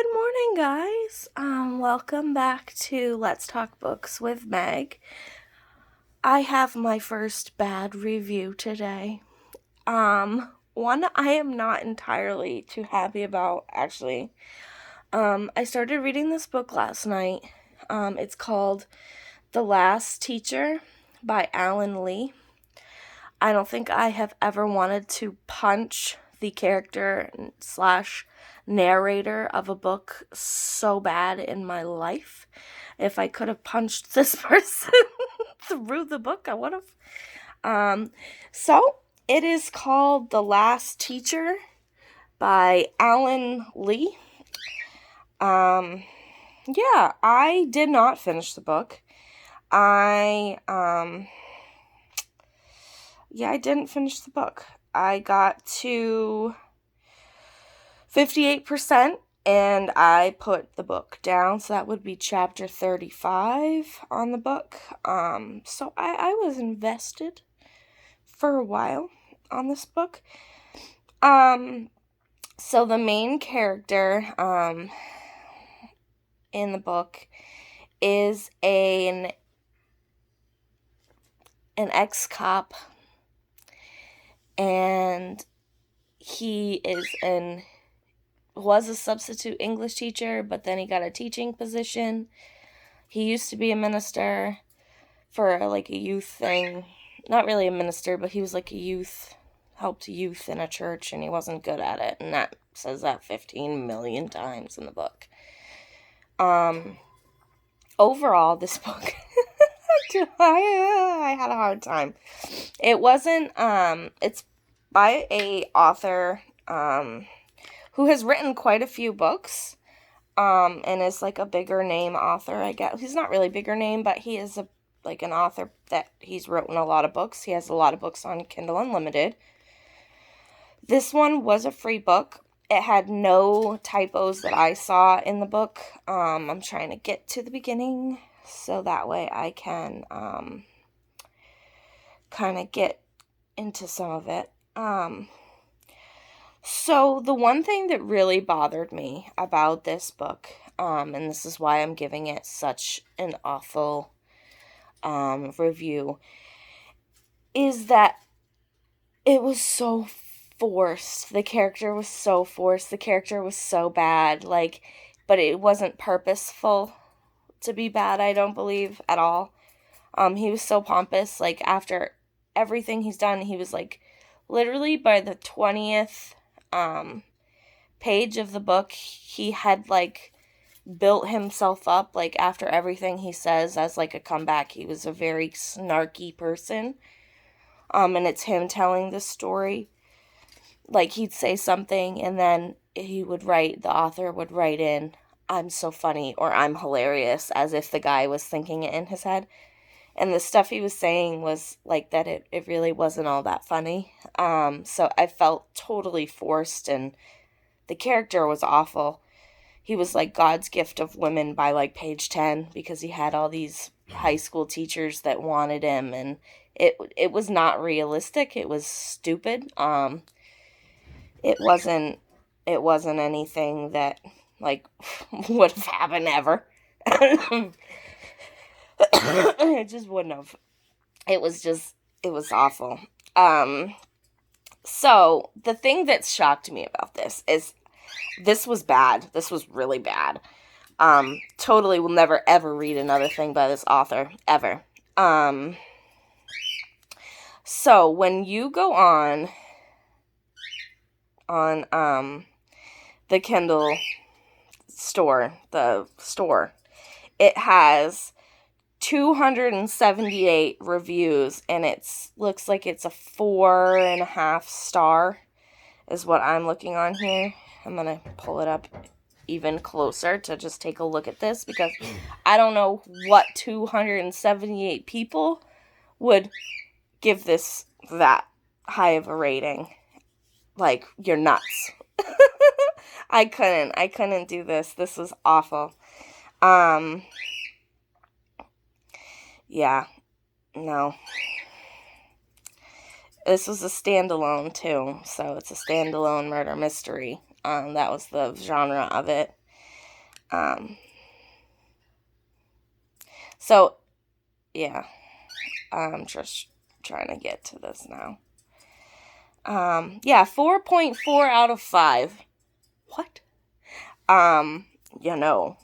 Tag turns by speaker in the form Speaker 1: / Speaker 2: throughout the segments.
Speaker 1: Good morning, guys. Welcome back to Let's Talk Books with Meg. I have my first bad review today. One I am not entirely too happy about, actually. I started reading this book last night. It's called The Last Teacher by Alan Lee. I don't think I have ever wanted to punch the character / narrator of a book so bad in my life. If I could have punched this person through the book, I would have. So it is called The Last Teacher by Alan Lee. Yeah, I did not finish the book. I didn't finish the book. I got to 58% and I put the book down. So that would be chapter 35 on the book. So I was invested for a while on this book. So the main character in the book is an ex-cop, and he was a substitute English teacher, but then he got a teaching position. He used to be a minister for like a youth thing. Not really a minister, but he was like helped youth in a church, and he wasn't good at it, and that says that 15 million times in the book. Overall, this book, I had a hard time. It wasn't, it's by a author, who has written quite a few books, and is like a bigger name author, I guess. He's not really bigger name, but he is an author that he's written a lot of books. He has a lot of books on Kindle Unlimited. This one was a free book. It had no typos that I saw in the book. I'm trying to get to the beginning so that way I can kind of get into some of it. So the one thing that really bothered me about this book, and this is why I'm giving it such an awful review, is that it was so forced. The character was so forced. The character was so bad. But it wasn't purposeful to be bad, I don't believe, at all. He was so pompous. After everything he's done, he was literally by the 20th page of the book, he had built himself up, after everything he says as a comeback. He was a very snarky person. And it's him telling the story. He'd say something, and then the author would write in, "I'm so funny," or "I'm hilarious," as if the guy was thinking it in his head. And the stuff he was saying was that it really wasn't all that funny. So I felt totally forced, and the character was awful. He was God's gift of women by page 10, because he had all these high school teachers that wanted him, and it was not realistic. It was stupid. It wasn't anything that would have happened ever. It just wouldn't have. It was awful. So the thing that shocked me about this is this was bad. This was really bad. Totally will never ever read another thing by this author, ever. So when you go on the Kindle store, it has 278 reviews, and looks like it's a 4.5 star is what I'm looking on here. I'm gonna pull it up even closer to just take a look at this, because I don't know what 278 people would give this that high of a rating. You're nuts. I couldn't do this. This was awful. Yeah, no. This was a standalone too, so it's a standalone murder mystery. That was the genre of it. So, yeah, I'm just trying to get to this now. Yeah, 4.4 out of 5. What? Yeah, no.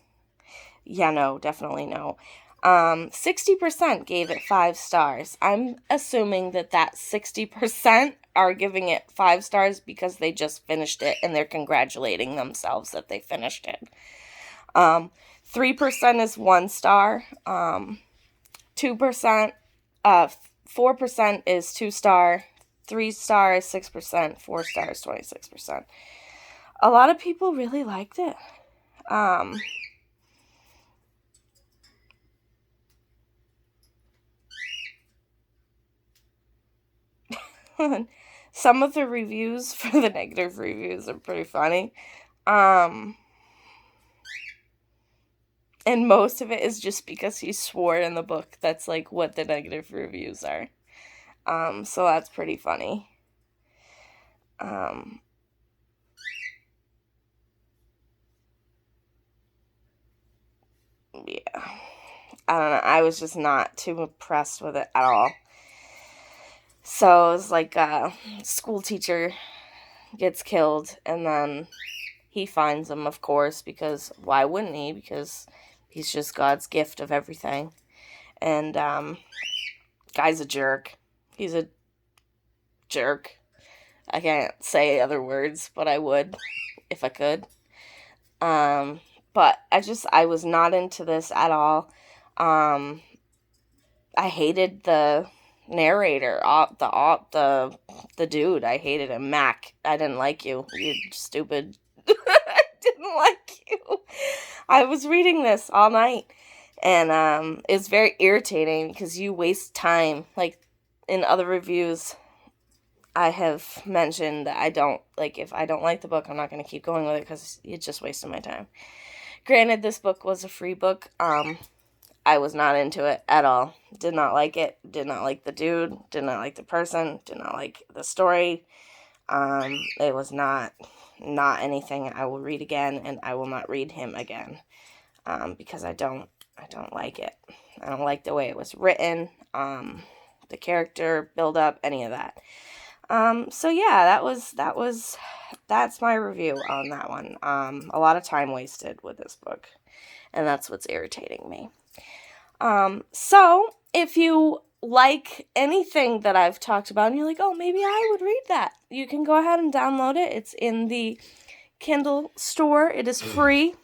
Speaker 1: Yeah, no, definitely no. 60% gave it 5 stars. I'm assuming that 60% are giving it 5 stars because they just finished it and they're congratulating themselves that they finished it. 3% is 1 star. 2%, 4% is 2 star. 3 stars, 6%. 4 stars, 26%. A lot of people really liked it. Some of the reviews for the negative reviews are pretty funny. And most of it is just because he swore in the book. That's like what the negative reviews are. So that's pretty funny. Yeah. I don't know. I was just not too impressed with it at all. So it was like a school teacher gets killed, and then he finds him, of course, because why wouldn't he? Because he's just God's gift of everything. And guy's a jerk. He's a jerk. I can't say other words, but I would if I could. But I was not into this at all. I hated the narrator, the dude. I hated him, Mac. I didn't like you. You stupid. I didn't like you. I was reading this all night, and it's very irritating because you waste time. Like in other reviews, I have mentioned that I don't like, if I don't like the book, I'm not going to keep going with it because it's just wasting my time. Granted, this book was a free book. I was not into it at all. Did not like it. Did not like the dude. Did not like the person. Did not like the story. It was not anything I will read again, and I will not read him again. Because I don't like it. I don't like the way it was written. The character build up, any of that. So yeah, that's my review on that one. A lot of time wasted with this book, and that's what's irritating me. So if you like anything that I've talked about and you're like, oh, maybe I would read that, you can go ahead and download it. It's in the Kindle store. It is free.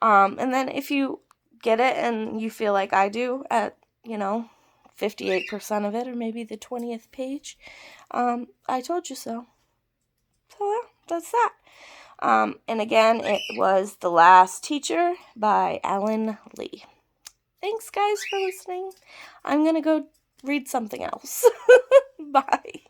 Speaker 1: And then if you get it and you feel like I do at, 58% of it, or maybe the 20th page, I told you so. So yeah, that's that. And again, it was The Last Teacher by Alan Lee. Thanks, guys, for listening. I'm going to go read something else. Bye.